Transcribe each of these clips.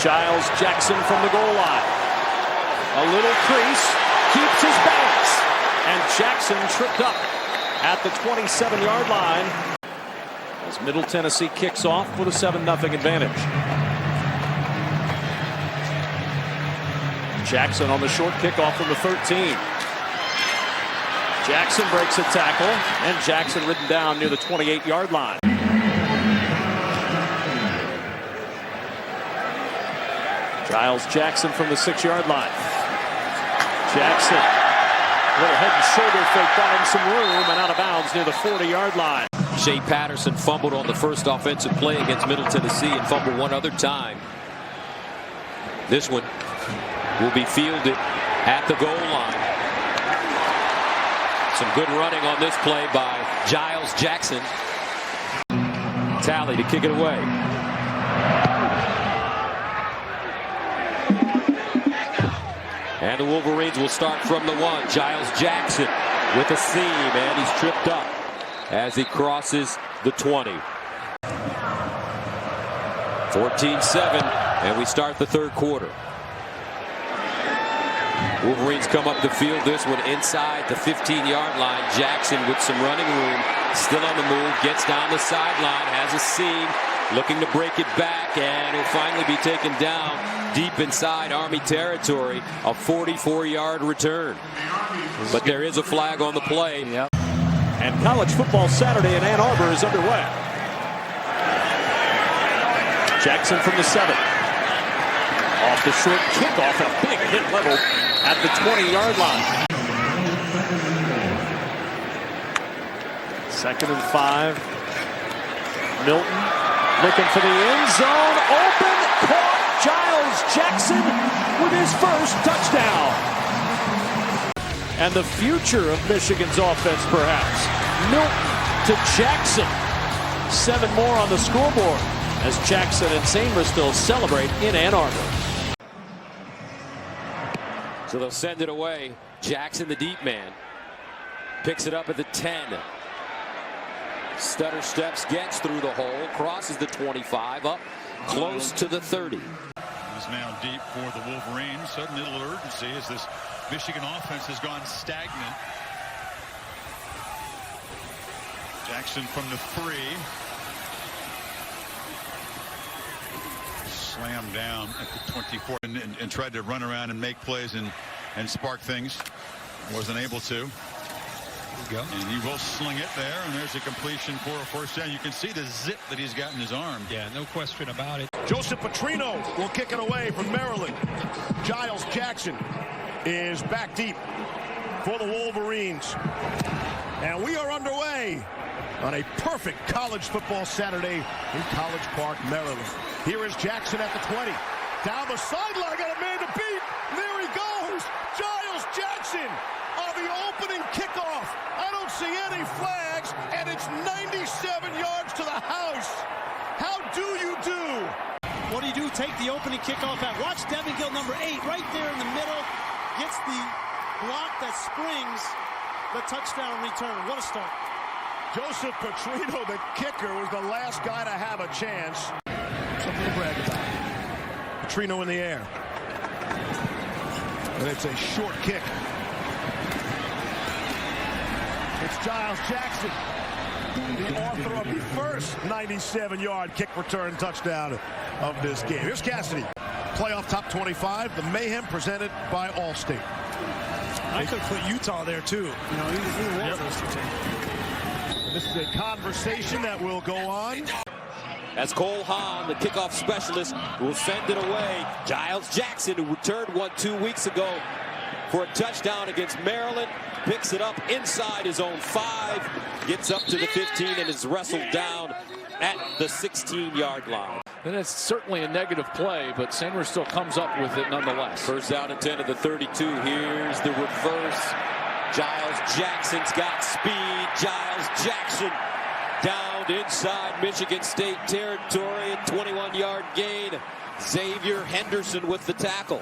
Giles Jackson from the goal line. A little crease, keeps his balance. And Jackson tripped up at the 27-yard line as Middle Tennessee kicks off with a 7-0 advantage. Jackson on the short kickoff from the 13. Jackson breaks a tackle, and Jackson ridden down near the 28-yard line. Giles Jackson from the 6-yard line. Jackson, a little head and shoulder fake, buying some room, and out of bounds near the 40-yard line. Shea Patterson fumbled on the first offensive play against Middle Tennessee and fumbled one other time. This one will be fielded at the goal line. Some good running on this play by Giles Jackson. Talley to kick it away. And the Wolverines will start from the 1. Giles Jackson with a seam, and he's tripped up as he crosses the 20. 14-7, and we start the third quarter. Wolverines come up the field, this one inside the 15-yard line. Jackson with some running room, still on the move, gets down the sideline, has a seam, looking to break it back, and he'll finally be taken down deep inside Army territory. A 44-yard return. But there is a flag on the play. Yep. And college football Saturday in Ann Arbor is underway. Jackson from the 7. Off the short kickoff, and a big hit level at the 20-yard line. 2nd and 5. Milton looking for the end zone. Open, caught. Giles Jackson with his first touchdown. And the future of Michigan's offense, perhaps. Milton to Jackson. 7 more on the scoreboard as Jackson and Sainrisville celebrate in Ann Arbor. So they'll send it away. Jackson, the deep man, picks it up at the 10. Stutter steps, gets through the hole, crosses the 25, up close to the 30. Is now deep for the Wolverines. Sudden little urgency as this Michigan offense has gone stagnant. Jackson from the 3. Slammed down at the 24 and tried to run around and make plays and spark things. Wasn't able to. Go. And he will sling it there, and there's a completion for a first down. You can see the zip that he's got in his arm. Yeah, no question about it. Joseph Petrino will kick it away from Maryland. Giles Jackson is back deep for the Wolverines. And we are underway on a perfect college football Saturday in College Park, Maryland. Here is Jackson at the 20. Down the sideline, got a man to beat. There he goes. Giles Jackson on the opening kickoff. I don't see any flags, and it's 97 yards to the house. How do you do? What do? Take the opening kickoff out. Watch Devin Gill, number 8, right there in the middle. Gets the block that springs the touchdown return. What a start. Joseph Petrino, the kicker, was the last guy to have a chance. Something to brag about. Petrino in the air. And it's a short kick. It's Giles Jackson, the author of the first 97-yard kick return touchdown of this game. Here's Cassidy. Playoff top 25, the Mayhem presented by Allstate. I could put Utah there too. You know, either one of those two teams. This is a conversation that will go on. As Cole Haan, the kickoff specialist, will send it away. Giles Jackson, who returned one 2 weeks ago for a touchdown against Maryland, picks it up inside his own 5, gets up to the 15, and is wrestled down at the 16-yard line. And it's certainly a negative play, but Sanders still comes up with it nonetheless. First down and 10 to the 32. Here's the reverse. Giles Jackson's got speed. Giles Jackson down inside Michigan State territory, a 21-yard gain. Xavier Henderson with the tackle.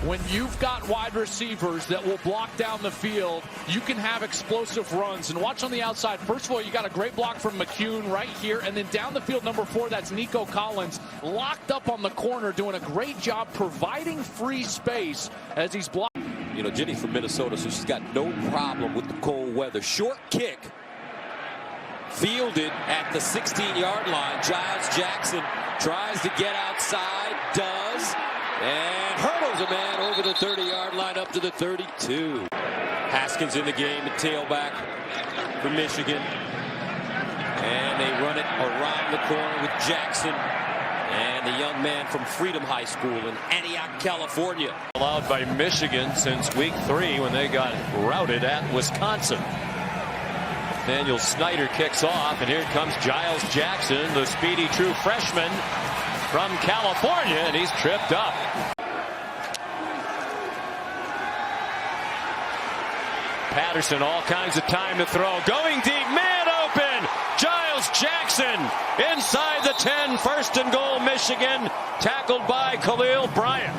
When you've got wide receivers that will block down the field, you can have explosive runs. And watch on the outside. First of all, you got a great block from McCune right here. And then down the field, number 4, that's Nico Collins. locked up on the corner, doing a great job providing free space as he's blocked. You know, Jenny from Minnesota, so she's got no problem with the cold weather. Short kick. Fielded at the 16-yard line. Giles Jackson tries to get outside. Does. And hurdles a man over the 30-yard line up to the 32. Haskins in the game at tailback for Michigan. And they run it around the corner with Jackson and the young man from Freedom High School in Antioch, California. Allowed by Michigan since week 3 when they got routed at Wisconsin. Nathaniel Snyder kicks off, and here comes Giles Jackson, the speedy true freshman from California, and he's tripped up. Patterson, all kinds of time to throw. Going deep, man open. Giles Jackson inside the 10. First and goal, Michigan. Tackled by Khalil Bryant.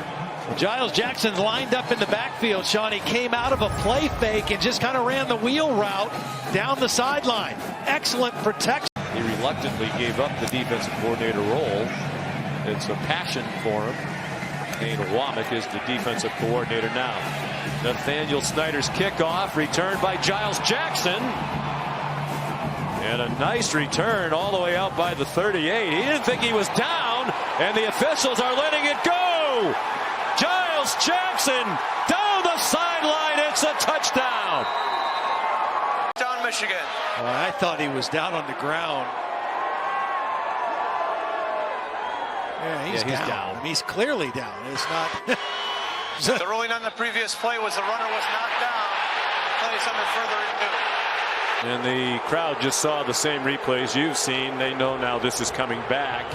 Giles Jackson lined up in the backfield, Sean. He came out of a play fake and just kind of ran the wheel route down the sideline. Excellent protection. He reluctantly gave up the defensive coordinator role. It's a passion for him. Kane Womack is the defensive coordinator now. Nathaniel Snyder's kickoff, returned by Giles Jackson. And a nice return all the way out by the 38. He didn't think he was down, and the officials are letting it go. Giles Jackson down the sideline. It's a touchdown. Down Michigan. Well, I thought he was down on the ground. Yeah, he's down. He's clearly down. It's not. The ruling on the previous play was the runner was knocked down. The play is under further review. And the crowd just saw the same replays you've seen. They know now this is coming back.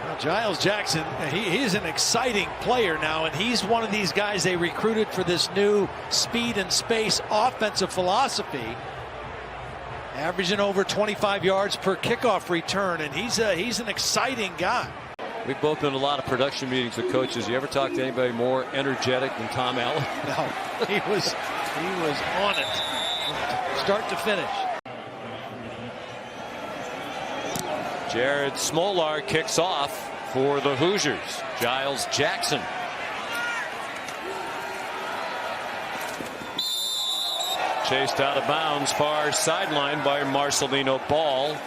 Well, Giles Jackson, he's an exciting player now, and he's one of these guys they recruited for this new speed and space offensive philosophy. Averaging over 25 yards per kickoff return, and he's an exciting guy. We've both been in a lot of production meetings with coaches. You ever talk to anybody more energetic than Tom Allen? No, he was on it, start to finish. Jared Smolar kicks off for the Hoosiers. Giles Jackson. Chased out of bounds, far sideline by Marcelino Ball.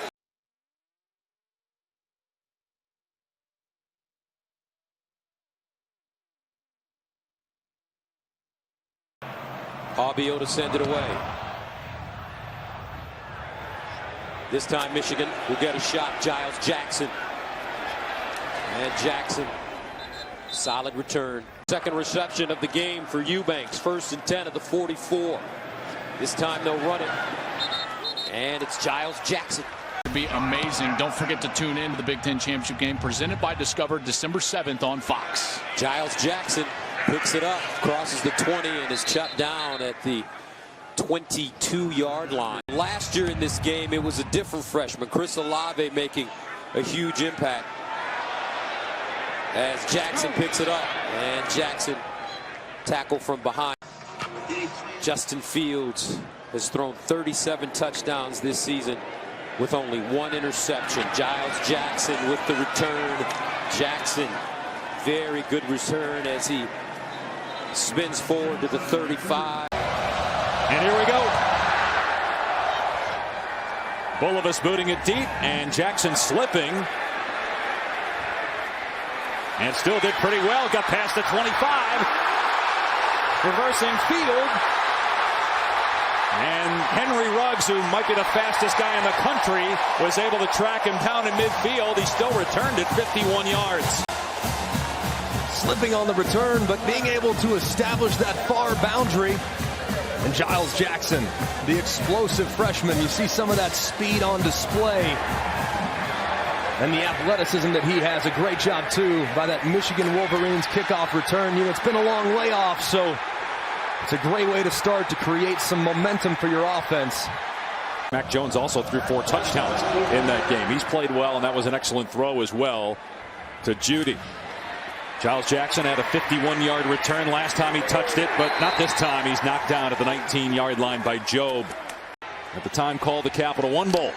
Aubio to send it away. This time Michigan will get a shot. Giles Jackson. And Jackson. Solid return. Second reception of the game for Eubanks. 1st and 10 at the 44. This time they'll run it. And it's Giles Jackson. It'll be amazing. Don't forget to tune in to the Big Ten Championship game presented by Discover December 7th on Fox. Giles Jackson picks it up, crosses the 20, and is chopped down at the 22-yard line. Last year in this game, it was a different freshman, Chris Olave, making a huge impact. As Jackson picks it up, and Jackson tackle from behind. Justin Fields has thrown 37 touchdowns this season with only 1 interception. Giles Jackson with the return. Jackson, very good return as he spins forward to the 35. And here we go. Bulovas booting it deep, and Jackson slipping. And still did pretty well. Got past the 25. Reversing field. And Henry Ruggs, who might be the fastest guy in the country, was able to track him down in midfield. He still returned it 51 yards. Slipping on the return, but being able to establish that far boundary. And Giles Jackson, the explosive freshman, you see some of that speed on display. And the athleticism that he has, a great job too by that Michigan Wolverines kickoff return. You know, it's been a long layoff, so it's a great way to start to create some momentum for your offense. Mac Jones also threw 4 touchdowns in that game. He's played well, and that was an excellent throw as well to Judy. Giles Jackson had a 51-yard return last time he touched it, but not this time. He's knocked down at the 19-yard line by Jobe. At the time called the Capital One Bowl.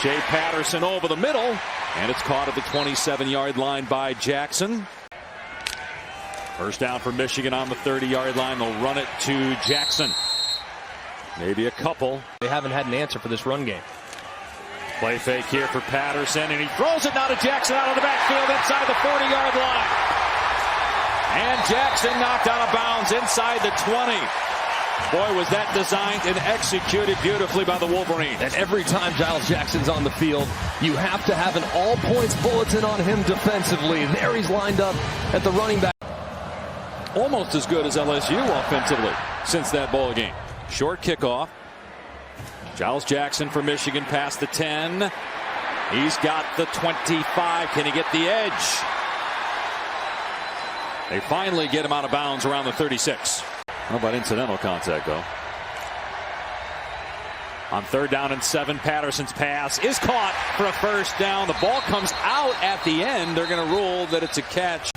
Jay Patterson over the middle, and it's caught at the 27-yard line by Jackson. First down for Michigan on the 30-yard line. They'll run it to Jackson. Maybe a couple. They haven't had an answer for this run game. Play fake here for Patterson, and he throws it now to Jackson out of the backfield inside the 40-yard line. And Jackson knocked out of bounds inside the 20. Boy, was that designed and executed beautifully by the Wolverines. And every time Giles Jackson's on the field, you have to have an all-points bulletin on him defensively. There he's lined up at the running back. Almost as good as LSU offensively since that ball game. Short kickoff. Giles Jackson for Michigan past the 10. He's got the 25. Can he get the edge? They finally get him out of bounds around the 36. How about incidental contact, though? On 3rd down and 7, Patterson's pass is caught for a first down. The ball comes out at the end. They're going to rule that it's a catch.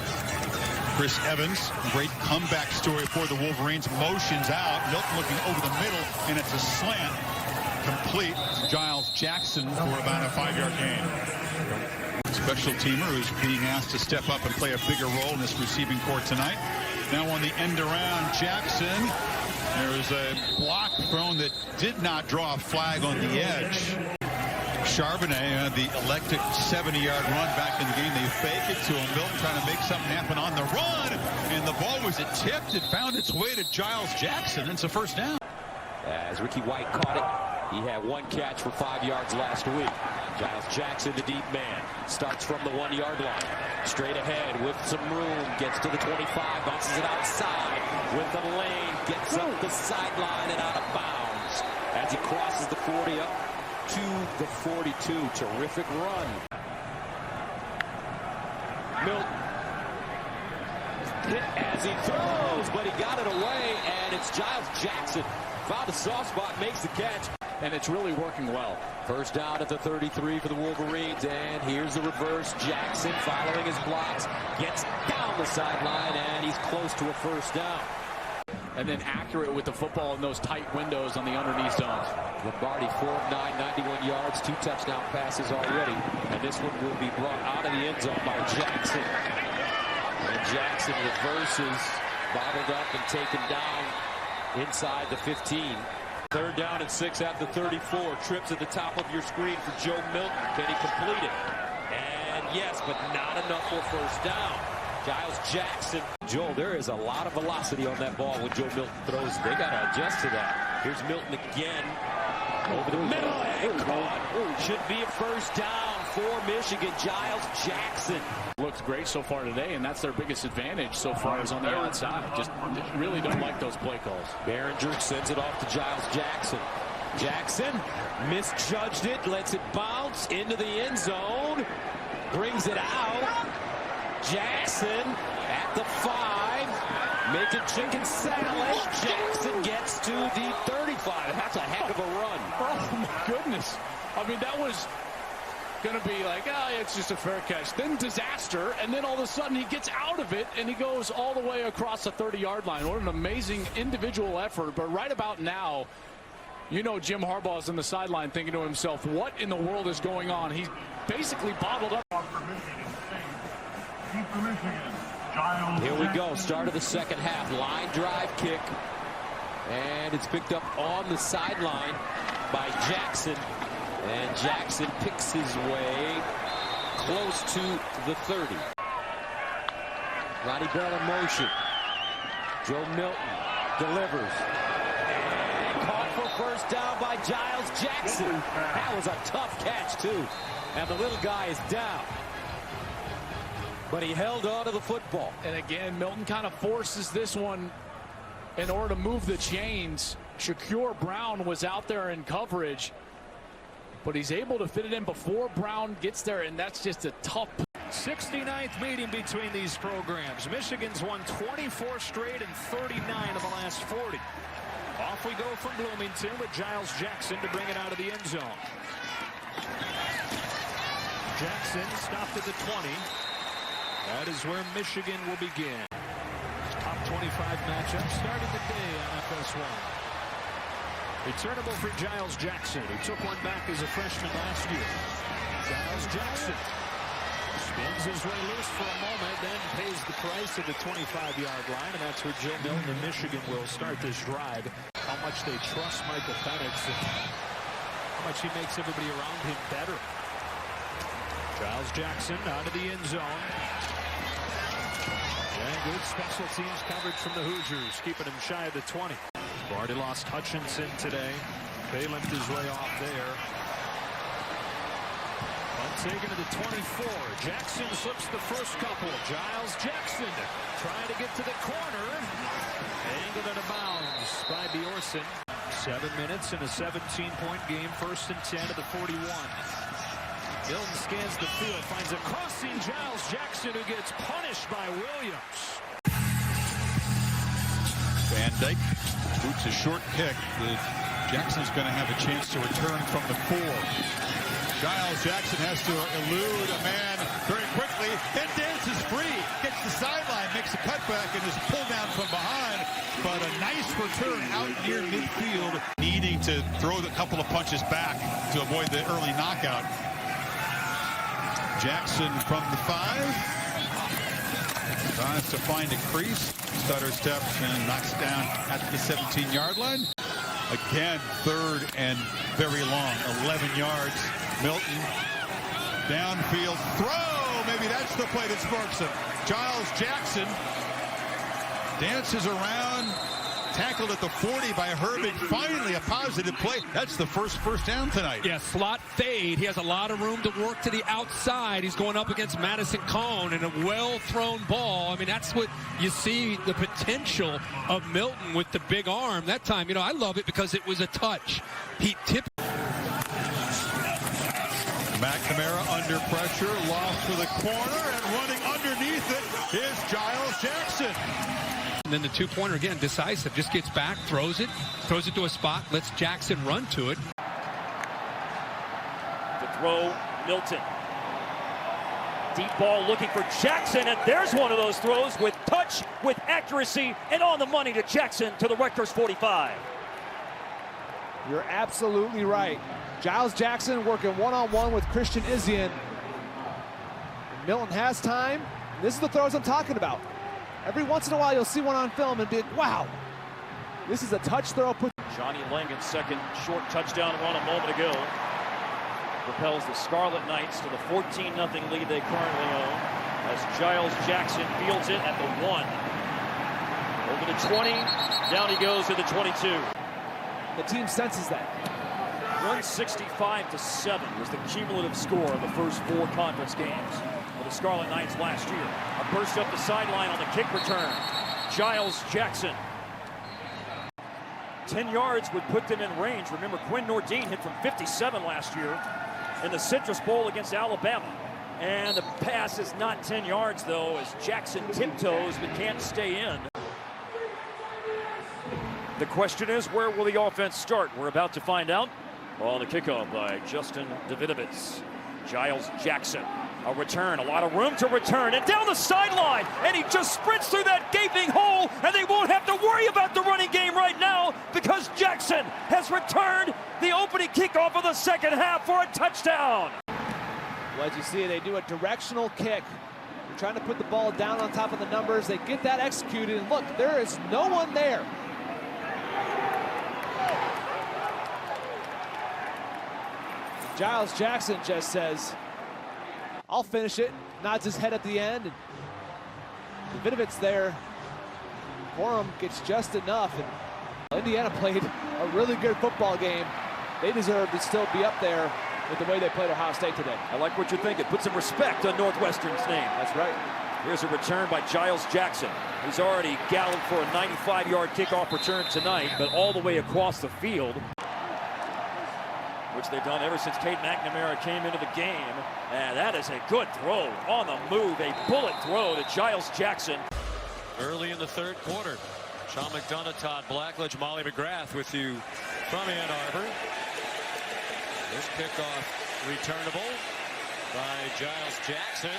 Chris Evans, great comeback story for the Wolverines. Motions out. Milton looking over the middle, and it's a slant. Complete to Giles Jackson for about a 5-yard gain. Special teamer who's being asked to step up and play a bigger role in this receiving corps tonight. Now on the end around Jackson. There was a block thrown that did not draw a flag on the edge. Charbonnet, the electric 70-yard run back in the game. They fake it to him. Milton trying to make something happen on the run. And the ball was tipped. It found its way to Giles Jackson. It's a first down. As Ricky White caught it, he had 1 catch for 5 yards last week. Giles Jackson, the deep man, starts from the 1-yard line. Straight ahead with some room, gets to the 25, bounces it outside with the lane, gets up the sideline and out of bounds as he crosses the 40 up to the 42. Terrific run. Milton hit as he throws, but he got it away, and it's Giles Jackson. Found a soft spot, makes the catch. And it's really working well. First down at the 33 for the Wolverines, and here's the reverse. Jackson following his blocks, gets down the sideline, and he's close to a first down. And then accurate with the football in those tight windows on the underneath zones. Lombardi 4 of 9, 91 yards, 2 touchdown passes already. And this one will be brought out of the end zone by Jackson. And Jackson reverses, bottled up and taken down inside the 15. 3rd down and 6 at the 34. Trips at the top of your screen for Joe Milton. Can he complete it? And yes, but not enough for first down. Giles Jackson. Joel, there is a lot of velocity on that ball when Joe Milton throws. They got to adjust to that. Here's Milton again. Over the middle and caught. Should be a first down for Michigan. Giles Jackson. Looks great so far today, and that's their biggest advantage so far is on the outside. Just really don't like those play calls. Behringer sends it off to Giles Jackson. Jackson misjudged it, lets it bounce into the end zone, brings it out. Jackson at the 5, making chicken salad. Jackson gets to the 35. That's a heck of a run. Oh, my goodness. I mean, that was going to be like, oh, it's just a fair catch. Then disaster, and then all of a sudden he gets out of it, and he goes all the way across the 30-yard line. What an amazing individual effort. But right about now, you know Jim Harbaugh is on the sideline thinking to himself, what in the world is going on? He's basically bottled up. Here we go. Start of the second half. Line drive kick. And it's picked up on the sideline by Jackson. And Jackson picks his way close to the 30. Ronnie Bell in motion. Joe Milton delivers. And caught for first down by Giles Jackson. That was a tough catch, too. And the little guy is down. But he held on to the football. And again, Milton kind of forces this one in order to move the chains. Shakur Brown was out there in coverage, but he's able to fit it in before Brown gets there, and that's just a tough. 69th meeting between these programs. Michigan's won 24 straight and 39 of the last 40. Off we go from Bloomington with Giles Jackson to bring it out of the end zone. Jackson stopped at the 20. That is where Michigan will begin. Top 25 matchup starting today on FS1. Returnable for Giles Jackson, who took one back as a freshman last year. Giles Jackson spins his way loose for a moment, then pays the price at the 25-yard line, and that's where Joe Milton of Michigan will start this drive. How much they trust Michael Penix and how much he makes everybody around him better. Giles Jackson out of the end zone. And good special teams coverage from the Hoosiers, keeping him shy of the 20. Already lost Hutchinson today. They limped his way off there. Taken to the 24. Jackson slips the first couple. Giles Jackson trying to get to the corner. Angled out of bounds by Bjorsen. 7 minutes in a 17-point game. 1st and 10 at the 41. Milton scans the field, finds a crossing Giles Jackson, who gets punished by Williams. Van Dyke boots a short kick. Jackson's going to have a chance to return from the 4. Giles Jackson has to elude a man very quickly, and dances free, gets the sideline, makes a cutback, and is pulled down from behind. But a nice return out near midfield, needing to throw a couple of punches back to avoid the early knockout. Jackson from the 5. Tries to find a crease, stutter steps, and knocks down at the 17-yard line. Again, 3rd and very long, 11 yards. Milton, downfield throw. Maybe that's the play that sparks him. Giles Jackson dances around, tackled at the 40 by Herbig. Finally, a positive play. That's the first down tonight. Yeah, slot fade. He has a lot of room to work to the outside. He's going up against Madison Cone and a well-thrown ball. I mean, that's what you see, the potential of Milton with the big arm. That time, you know, I love it because it was a touch. He tipped. McNamara under pressure, lost for the corner, and running underneath it is Giles Jackson. And then the two-pointer, again, decisive, just gets back, throws it to a spot, lets Jackson run to it. To throw, Milton. Deep ball looking for Jackson, and there's one of those throws with touch, with accuracy, and on the money to Jackson to the Rutgers 45. You're absolutely right. Giles Jackson working one-on-one with Christian Izien. Milton has time. This is the throws I'm talking about. Every once in a while, you'll see one on film and be, wow, this is a touch throw. Johnny Langen's second short touchdown run a moment ago propels the Scarlet Knights to the 14-0 lead they currently own as Giles Jackson fields it at the 1. Over the 20, down he goes to the 22. The team senses that. 165-7 was the cumulative score of the first 4 conference games for the Scarlet Knights last year. A burst up the sideline on the kick return. Giles Jackson. 10 yards would put them in range. Remember, Quinn Nordine hit from 57 last year in the Citrus Bowl against Alabama. And the pass is not 10 yards, though, as Jackson tiptoes but can't stay in. The question is, where will the offense start? We're about to find out. On the kickoff by Justin Davidovitz. Giles Jackson, a return, a lot of room to return, and down the sideline, and he just sprints through that gaping hole, and they won't have to worry about the running game right now because Jackson has returned the opening kickoff of the second half for a touchdown. Well, as you see, they do a directional kick. They're trying to put the ball down on top of the numbers. They get that executed, and look, there is no one there. Giles Jackson just says, I'll finish it, nods his head at the end. And Davidovitz there. Corum gets just enough. And Indiana played a really good football game. They deserve to still be up there with the way they played Ohio State today. I like what you're thinking. Put some respect on Northwestern's name. That's right. Here's a return by Giles Jackson. He's already galloped for a 95-yard kickoff return tonight, but all the way across the field, which they've done ever since Cade McNamara came into the game. And that is a good throw on the move, a bullet throw to Giles Jackson. Early in the 3rd quarter, Sean McDonough, Todd Blackledge, Molly McGrath with you from Ann Arbor. This kickoff returnable by Giles Jackson,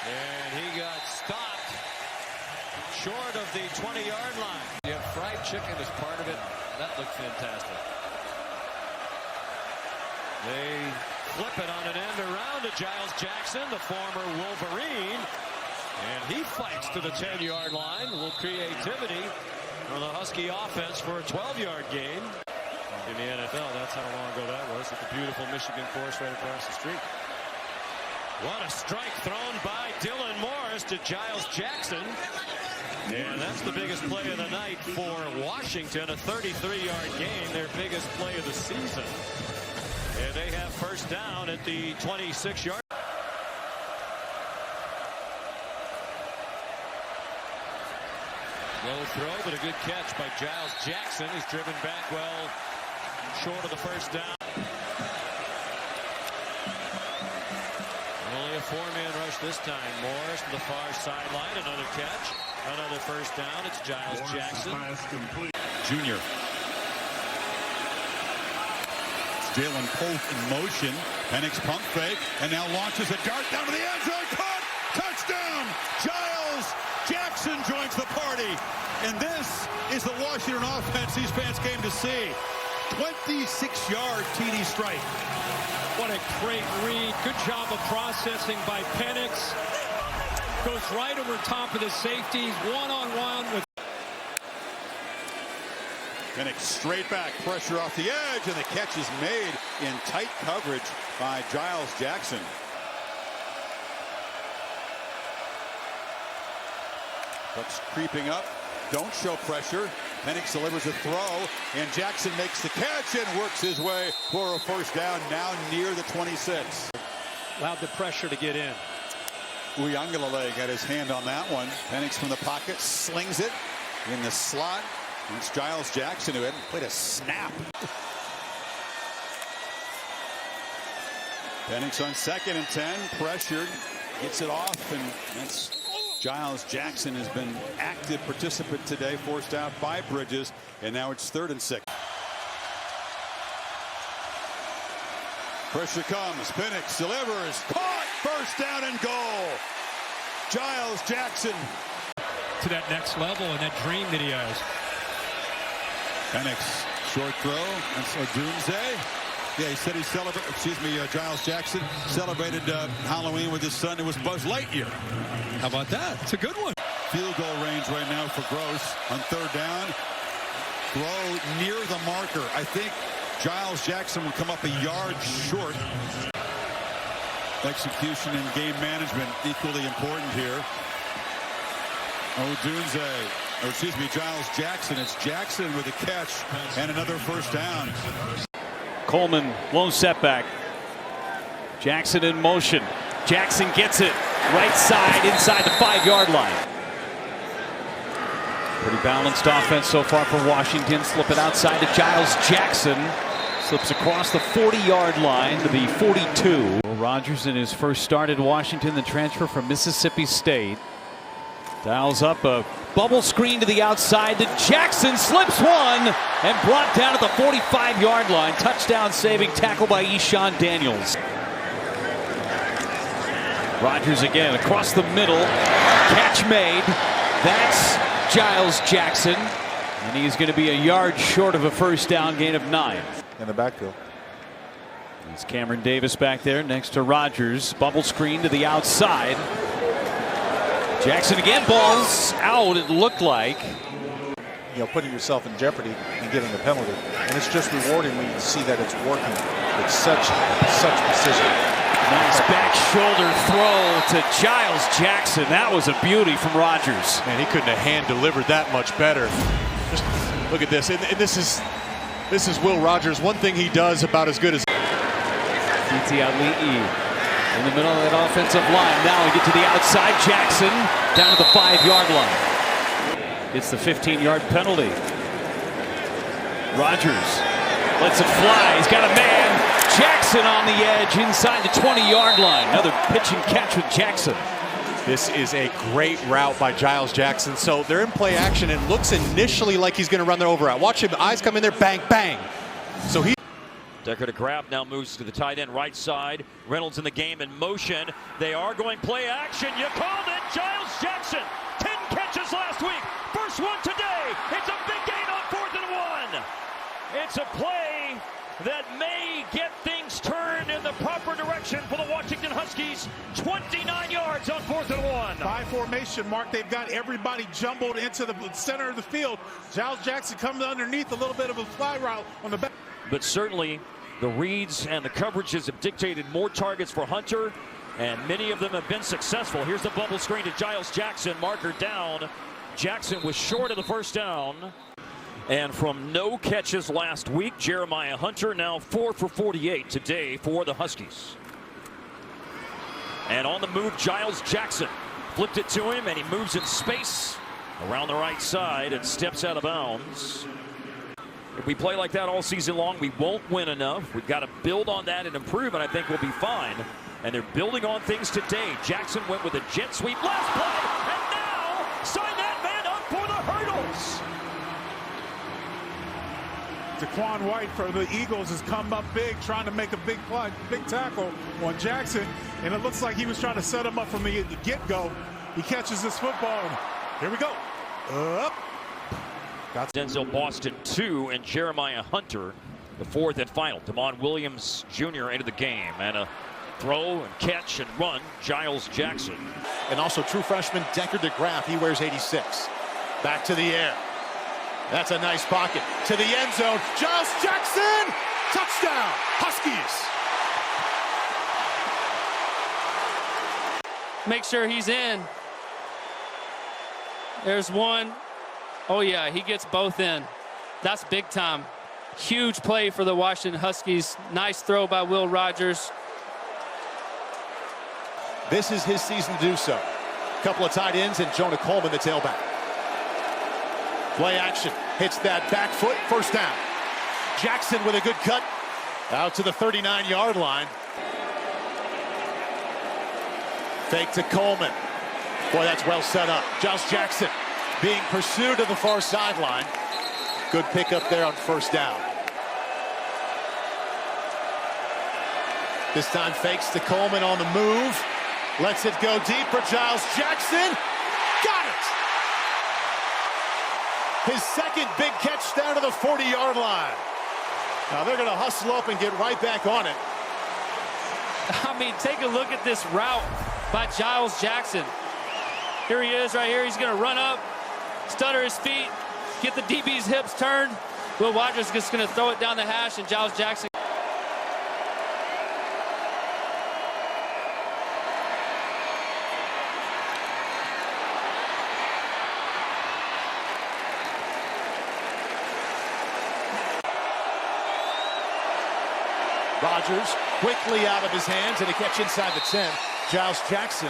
and he got stopped short of the 20-yard line. You have fried chicken is part of it. That looked fantastic. They flip it on an end around to Giles Jackson, the former Wolverine. And he fights to the 10-yard line. A little creativity on the Husky offense for a 12-yard gain. In the NFL, that's how long ago that was, at the beautiful Michigan course right across the street. What a strike thrown by Dylan Morris to Giles Jackson. And that's the biggest play of the night for Washington, a 33-yard gain, their biggest play of the season. And they have first down at the 26-yard. Low throw, but a good catch by Giles Jackson. He's driven back well short of the first down. Only a four-man rush this time. Morris to the far sideline. Another catch. Another first down. It's Giles Jackson. Junior. Jalen Polk in motion. Penix pump fake. And now launches a dart down to the end zone. Caught! Touchdown! Giles Jackson joins the party. And this is the Washington offense these fans came to see. 26-yard TD strike. What a great read. Good job of processing by Penix. Goes right over top of the safeties. One-on-one with Penix straight back. Pressure off the edge. And the catch is made in tight coverage by Giles Jackson. Bucks creeping up. Don't show pressure. Penix delivers a throw, and Jackson makes the catch and works his way for a first down, now near the 26. allowed the pressure to get in. Uyangalele got his hand on that one. Penix from the pocket, slings it in the slot. And it's Giles Jackson who hadn't played a snap. Penix on 2nd and 10, pressured, gets it off, and that's Giles Jackson has been active participant today, forced out by Bridges, and now it's 3rd and 6. Pressure comes, Penix delivers, caught, first down and goal. Giles Jackson. To that next level and that dream that he has. Penix, short throw, that's Odunze. Yeah, he said he celebrated, Giles Jackson celebrated Halloween with his son. It was Buzz Lightyear. How about that? It's a good one. Field goal range right now for Gross on 3rd down. Throw near the marker. I think Giles Jackson would come up a yard short. Execution and game management equally important here. Giles Jackson. It's Jackson with a catch and another first down. Coleman, lone setback. Jackson in motion. Jackson gets it right side inside the 5-yard line. Pretty balanced offense so far for Washington. Slip it outside to Giles Jackson. Slips across the 40-yard line to the 42. Rogers in his first start at Washington, the transfer from Mississippi State. Dials up a bubble screen to the outside to Jackson, slips one and brought down at the 45-yard line. Touchdown saving tackle by Eshawn Daniels. Rogers again across the middle, catch made. That's Giles Jackson, and he's going to be a yard short of a first down, gain of 9. In the backfield. It's Cameron Davis back there next to Rogers. Bubble screen to the outside. Jackson again, balls out, it looked like. Putting yourself in jeopardy and getting a penalty. And it's just rewarding when you see that it's working with such precision. Nice back shoulder throw to Giles Jackson. That was a beauty from Rogers. Man, he couldn't have hand delivered that much better. Just look at this. And this is Will Rogers. One thing he does about as good as Titi Ali'i in the middle of that offensive line. Now we get to the outside. Jackson down to the 5-yard line. It's the 15-yard penalty. Rogers lets it fly. He's got a man. Jackson on the edge inside the 20-yard line. Another pitch and catch with Jackson. This is a great route by Giles Jackson. So they're in play action. It looks initially like he's going to run the over route. Watch him. Eyes come in there. Bang, bang. So he. Decker to grab, now moves to the tight end right side. Reynolds in the game in motion. They are going play action. You called it. Giles Jackson. 10 catches last week. First one today. It's a big game. It's a play that may get things turned in the proper direction for the Washington Huskies. 29 yards on 4th and 1. By formation, Mark, they've got everybody jumbled into the center of the field. Giles Jackson comes underneath, a little bit of a fly route on the back. But certainly the reads and the coverages have dictated more targets for Hunter, and many of them have been successful. Here's the bubble screen to Giles Jackson, marker down. Jackson was short of the first down. And from no catches last week, Jeremiah Hunter now 4 for 48 today for the Huskies. And on the move, Giles Jackson flipped it to him, and he moves in space around the right side and steps out of bounds. If we play like that all season long, we won't win enough. We've got to build on that and improve, and I think we'll be fine. And they're building on things today. Jackson went with a jet sweep last play, and now sign that man up for the hurdles. Daquan White for the Eagles has come up big, trying to make a big play, big tackle on Jackson, and it looks like he was trying to set him up from the get-go. He catches this football, and here we go. Up. Denzel Boston 2 and Jeremiah Hunter the 4th and final. Damon Williams Jr. into the game, and a throw and catch and run, Giles Jackson. And also true freshman Decker DeGraff, he wears 86. Back to the air. That's a nice pocket. To the end zone, Giles Jackson! Touchdown, Huskies! Make sure he's in. There's one. Oh yeah, he gets both in. That's big time. Huge play for the Washington Huskies. Nice throw by Will Rogers. This is his season to do so. Couple of tight ends and Jonah Coleman, the tailback. Play action, hits that back foot, first down. Jackson with a good cut out to the 39-yard line. Fake to Coleman. Boy, that's well set up. Giles Jackson being pursued to the far sideline. Good pickup there on first down. This time fakes to Coleman on the move. Lets it go deep for Giles Jackson. Got it! His second big catch down to the 40-yard line. Now they're going to hustle up and get right back on it. I mean, take a look at this route by Giles Jackson. Here he is right here. He's going to run up, stutter his feet, get the DB's hips turned. Will Rogers is just going to throw it down the hash, and Giles Jackson. Rogers quickly out of his hands, and a catch inside the 10. Giles Jackson.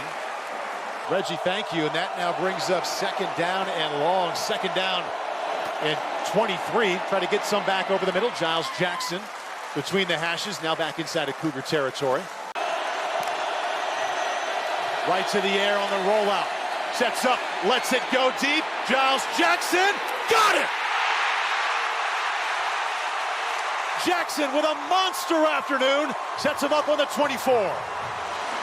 Reggie, thank you. And that now brings up second down and long. Second down and 23. Try to get some back over the middle. Giles Jackson between the hashes, now back inside of Cougar territory. Right to the air on the rollout. Sets up, lets it go deep. Giles Jackson, got it! Jackson with a monster afternoon, sets him up on the 24.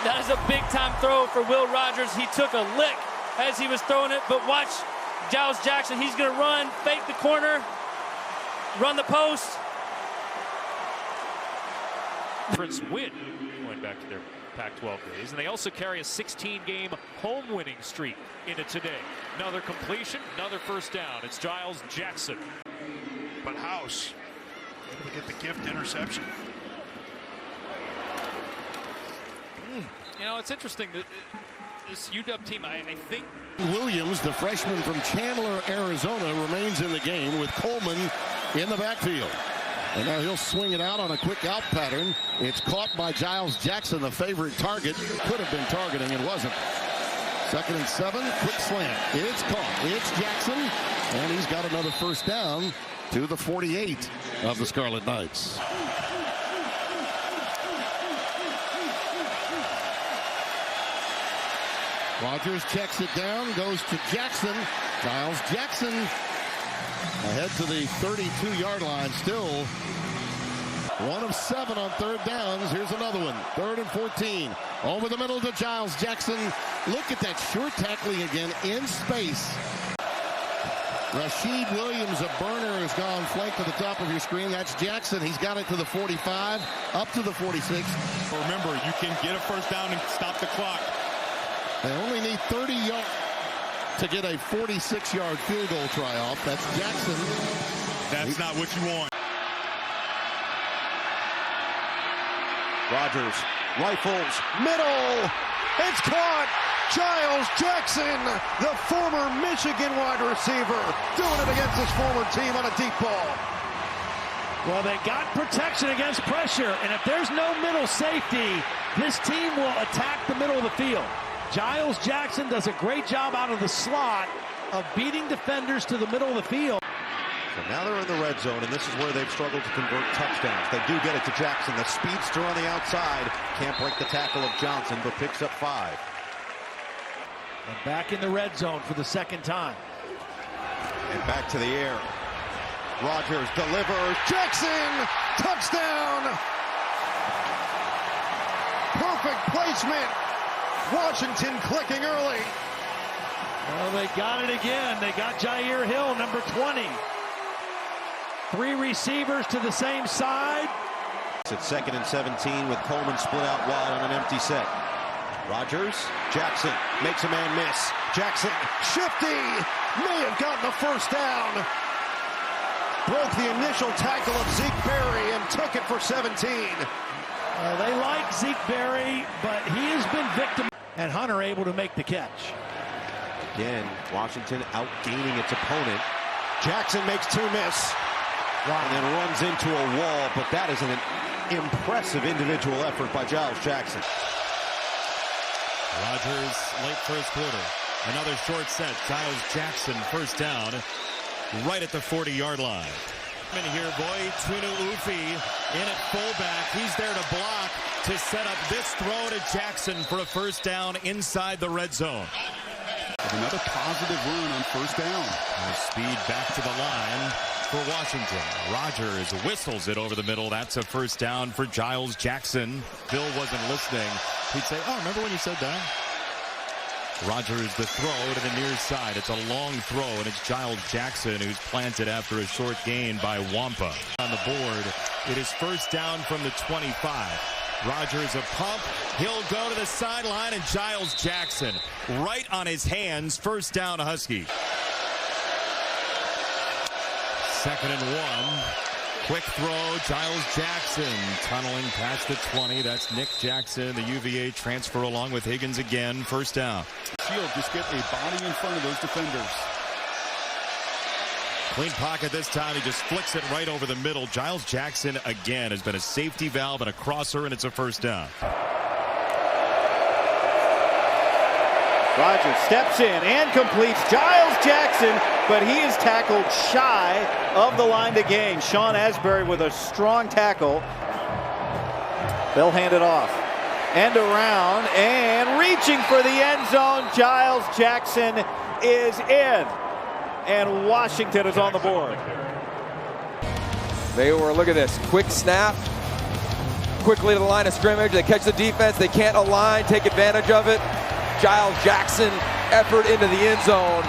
That is a big-time throw for Will Rogers. He took a lick as he was throwing it, but watch Giles Jackson. He's going to run, fake the corner, run the post. Prince win going back to their Pac-12 days, and they also carry a 16-game home winning streak into today. Another completion, another first down. It's Giles Jackson. But House able to get the gift interception. You know, it's interesting that this UW team, I think. Williams, the freshman from Chandler, Arizona, remains in the game with Coleman in the backfield. And now he'll swing it out on a quick out pattern. It's caught by Giles Jackson, the favorite target. Could have been targeting, it wasn't. 2nd and 7, quick slant. It's caught. It's Jackson, and he's got another first down to the 48 of the Scarlet Knights. Rogers checks it down, goes to Jackson. Giles Jackson ahead to the 32-yard line. Still 1 of 7 on third downs. Here's another one. 3rd and 14. Over the middle to Giles Jackson. Look at that short tackling again in space. Rashid Williams, a burner, has gone flank to the top of your screen. That's Jackson. He's got it to the 45, up to the 46. Remember, you can get a first down and stop the clock. They only need 30 yards to get a 46-yard field goal try-off. That's Jackson. That's not what you want. Rogers rifles, middle. It's caught. Giles Jackson, the former Michigan wide receiver, doing it against his former team on a deep ball. Well, they got protection against pressure, and if there's no middle safety, this team will attack the middle of the field. Giles Jackson does a great job out of the slot of beating defenders to the middle of the field. So now they're in the red zone, and this is where they've struggled to convert touchdowns. They do get it to Jackson. The speedster on the outside can't break the tackle of Johnson, but picks up 5. And back in the red zone for the second time. And back to the air. Rogers delivers. Jackson! Touchdown! Perfect placement. Washington clicking early. Well, they got it again. They got Jair Hill, number 20. 3 receivers to the same side. It's 2nd and 17 with Coleman split out wide on an empty set. Rogers, Jackson makes a man miss. Jackson, shifty, may have gotten the first down. Broke the initial tackle of Zeke Berry and took it for 17. They like Zeke Berry, but he has been victim. And Hunter able to make the catch. Again, Washington outgaining its opponent. Jackson makes 2 miss. Wow. And then runs into a wall, but that is an impressive individual effort by Giles Jackson. Rogers late first quarter. Another short set. Giles Jackson first down right at the 40-yard line. In here, boy, Twinu Ufi in at fullback. He's there to block to set up this throw to Jackson for a first down inside the red zone. Another positive run on first down. Speed back to the line for Washington. Rogers whistles it over the middle. That's a first down for Giles Jackson. Bill wasn't listening. He'd say, oh, remember when you said that? Rogers the throw to the near side. It's a long throw, and it's Giles Jackson who's planted after a short gain by Wampa. On the board, it is first down from the 25. Rogers a pump. He'll go to the sideline, and Giles Jackson right on his hands. First down, Husky. 2nd and 1. Quick throw, Giles Jackson tunneling past the 20. That's Nick Jackson, the UVA transfer, along with Higgins again. First down. Shield just get a body in front of those defenders. Clean pocket this time. He just flicks it right over the middle. Giles Jackson again has been a safety valve and a crosser, and it's a first down. Rogers steps in and completes. Giles Jackson, but he is tackled shy of the line to gain. Sean Asbury with a strong tackle. They'll hand it off. And around and reaching for the end zone. Giles Jackson is in. And Washington is on the board. They were, look at this, quick snap. Quickly to the line of scrimmage. They catch the defense. They can't align, take advantage of it. Giles Jackson, effort into the end zone,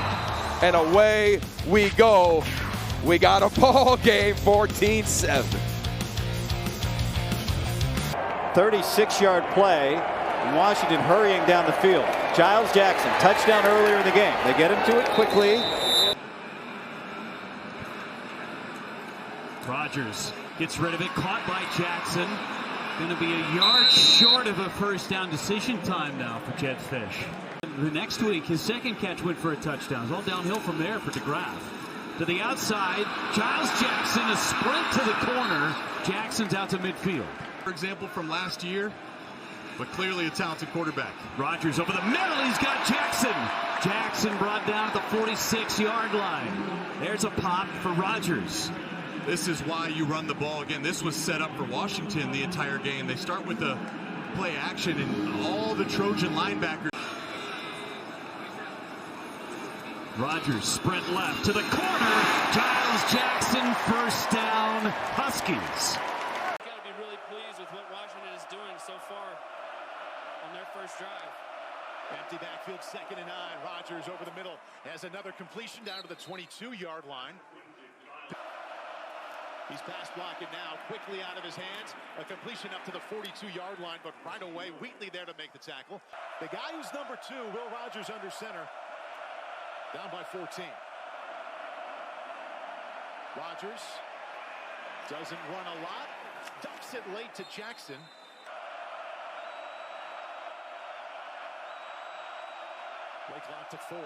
and away we go. We got a ball game, 14-7. 36-yard play. Washington hurrying down the field. Giles Jackson, touchdown earlier in the game. They get him to it quickly. Rogers gets rid of it, caught by Jackson. Going to be a yard short of a first down decision time now for Jed Fish. The next week, his second catch went for a touchdown. It's all downhill from there for DeGraff. To the outside, Giles Jackson, a sprint to the corner. Jackson's out to midfield. For example, from last year, but clearly a talented quarterback. Rogers over the middle, he's got Jackson. Jackson brought down at the 46-yard line. There's a pop for Rogers. This is why you run the ball. Again, this was set up for Washington the entire game. They start with the play action and all the Trojan linebackers. Rogers sprint left to the corner. Giles Jackson, first down, Huskies. Got to be really pleased with what Washington is doing so far on their first drive. Empty backfield. backfield, 2nd and 9. Rogers over the middle has another completion down to the 22-yard line. He's pass blocking now, quickly out of his hands. A completion up to the 42-yard line, but right away, Wheatley there to make the tackle. The guy who's number 2, Will Rogers under center, down by 14. Rogers doesn't run a lot, dumps it late to Jackson. Play clock to 4.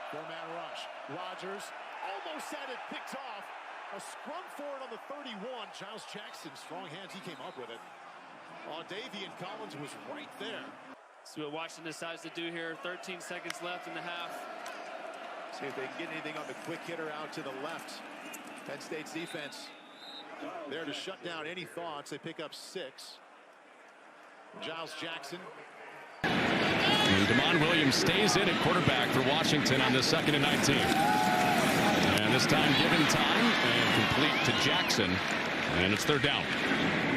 4-man rush. Rogers almost had it picked off. A scrum forward on the 31. Giles Jackson, strong hands, he came up with it. Davian Collins was right there. See what Washington decides to do here. 13 seconds left in the half. See if they can get anything on the quick hitter out to the left. Penn State's defense there to shut down any thoughts. They pick up 6. Giles Jackson. DeMond Williams stays in at quarterback for Washington on this 2nd and 19. And this time given time and complete to Jackson. And it's 3rd down.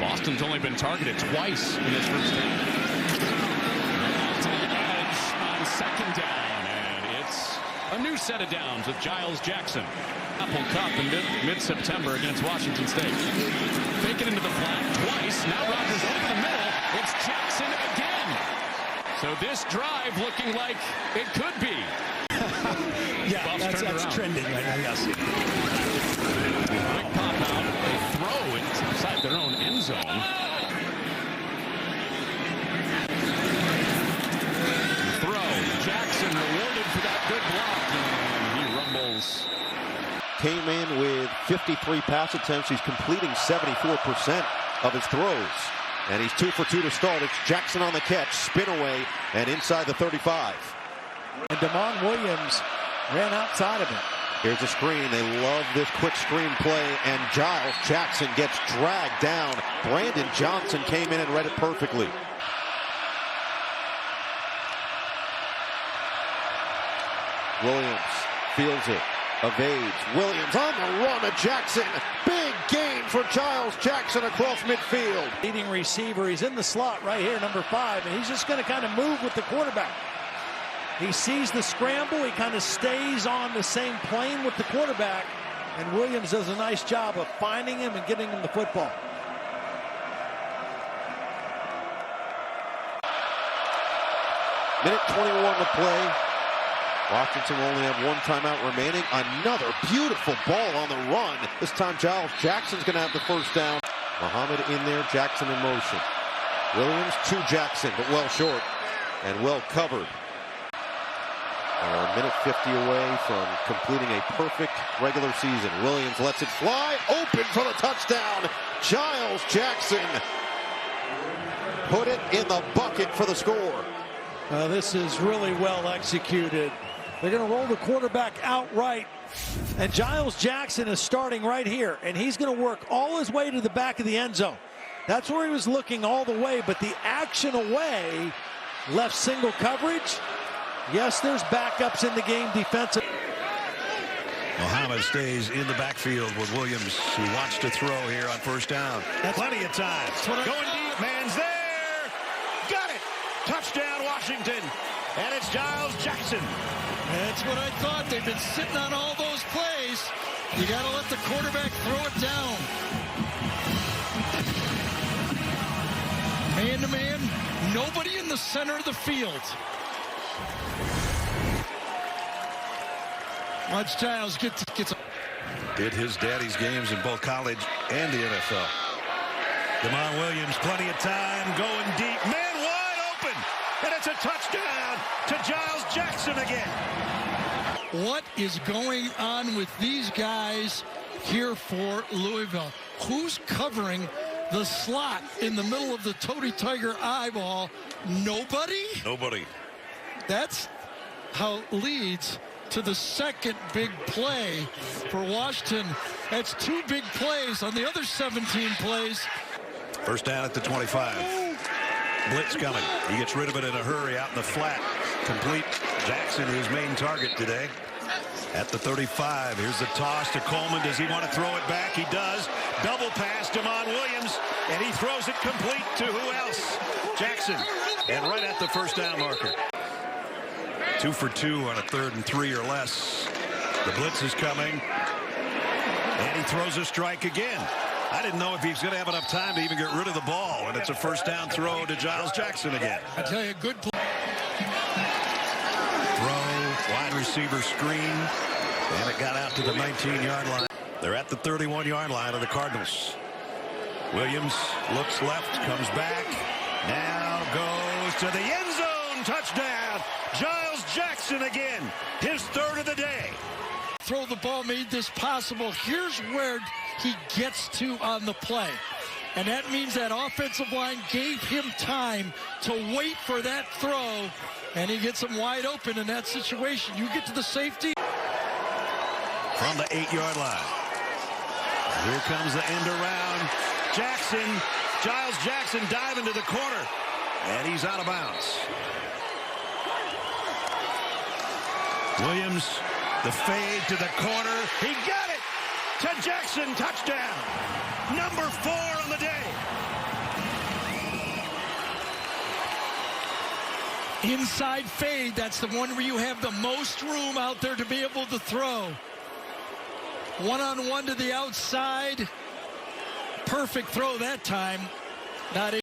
Boston's only been targeted twice in this first half. Out to the edge on 2nd down. And it's a new set of downs with Giles Jackson. Apple Cup in mid-September against Washington State. Fake it into the flat twice. Now Rogers over the middle. It's Jackson again. So this drive looking like it could be. Yeah, that's trending right now, yes. Quick pop out, a throw inside their own end zone. Throw, Jackson rewarded for that good block, and he rumbles. Came in with 53 pass attempts. He's completing 74% of his throws. And he's 2 for 2 to start. It's Jackson on the catch, spin away, and inside the 35. And DeMond Williams ran outside of it. Here's a screen. They love this quick screen play, and Giles Jackson gets dragged down. Brandon Johnson came in and read it perfectly. Williams fields it, evades. Williams on the run of Jackson. Big gain for Giles Jackson across midfield. Leading receiver, he's in the slot right here, number 5, and he's just going to kind of move with the quarterback. He sees the scramble, he kind of stays on the same plane with the quarterback, and Williams does a nice job of finding him and getting him the football. Minute 21 to play. Washington only have 1 timeout remaining. Another beautiful ball on the run. This time Giles Jackson's going to have the first down. Muhammad in there, Jackson in motion. Williams to Jackson, but well short and well covered. A minute 50 away from completing a perfect regular season. Williams lets it fly, open for the touchdown. Giles Jackson put it in the bucket for the score. This is really well executed. They're going to roll the quarterback outright. And Giles Jackson is starting right here. And he's going to work all his way to the back of the end zone. That's where he was looking all the way. But the action away left single coverage. Yes, there's backups in the game defensive. Muhammad stays in the backfield with Williams, who wants to throw here on 1st down. That's plenty of time. Going deep, man's there. Got it. Touchdown, Washington. And it's Giles Jackson. That's what I thought. They've been sitting on all those plays. You got to let the quarterback throw it down. Man to man, nobody in the center of the field. Watch Giles gets. Did his daddy's games in both college and the NFL. DeMond Williams, plenty of time, going deep. Man wide open. And it's a touchdown to Giles Jackson again. What is going on with these guys here for Louisville? Who's covering the slot in the middle of the Toady Tiger eyeball? Nobody? Nobody. That's how it leads to the second big play for Washington. That's 2 big plays on the other 17 plays. 1st down at the 25. Blitz coming. He gets rid of it in a hurry out in the flat. Complete. Jackson, his main target today. At the 35. Here's the toss to Coleman. Does he want to throw it back? He does. Double pass, DeMond Williams. And he throws it complete to who else? Jackson. and right at the first down marker. 2 for 2 on a 3rd and 3 or less. The blitz is coming, and he throws a strike again. I didn't know if he's going to have enough time to even get rid of the ball, and it's a first down throw to Giles Jackson again. I tell you, good play. Throw, wide receiver screen, and it got out to the 19-yard line. They're at the 31-yard line of the Cardinals. Williams looks left, comes back, now goes to the end zone. Touchdown, Giles Jackson again, his 3rd of the day. Throw the ball made this possible. Here's where he gets to on the play. And that means that offensive line gave him time to wait for that throw. And he gets him wide open in that situation. You get to the safety. From the 8-yard line. Here comes the end around. Jackson, Giles Jackson diving to the corner. And he's out of bounds. Williams, the fade to the corner. He got it to Jackson. Touchdown. Number 4 on the day. Inside fade. That's the one where you have the most room out there to be able to throw. One-on-one to the outside. Perfect throw that time. Not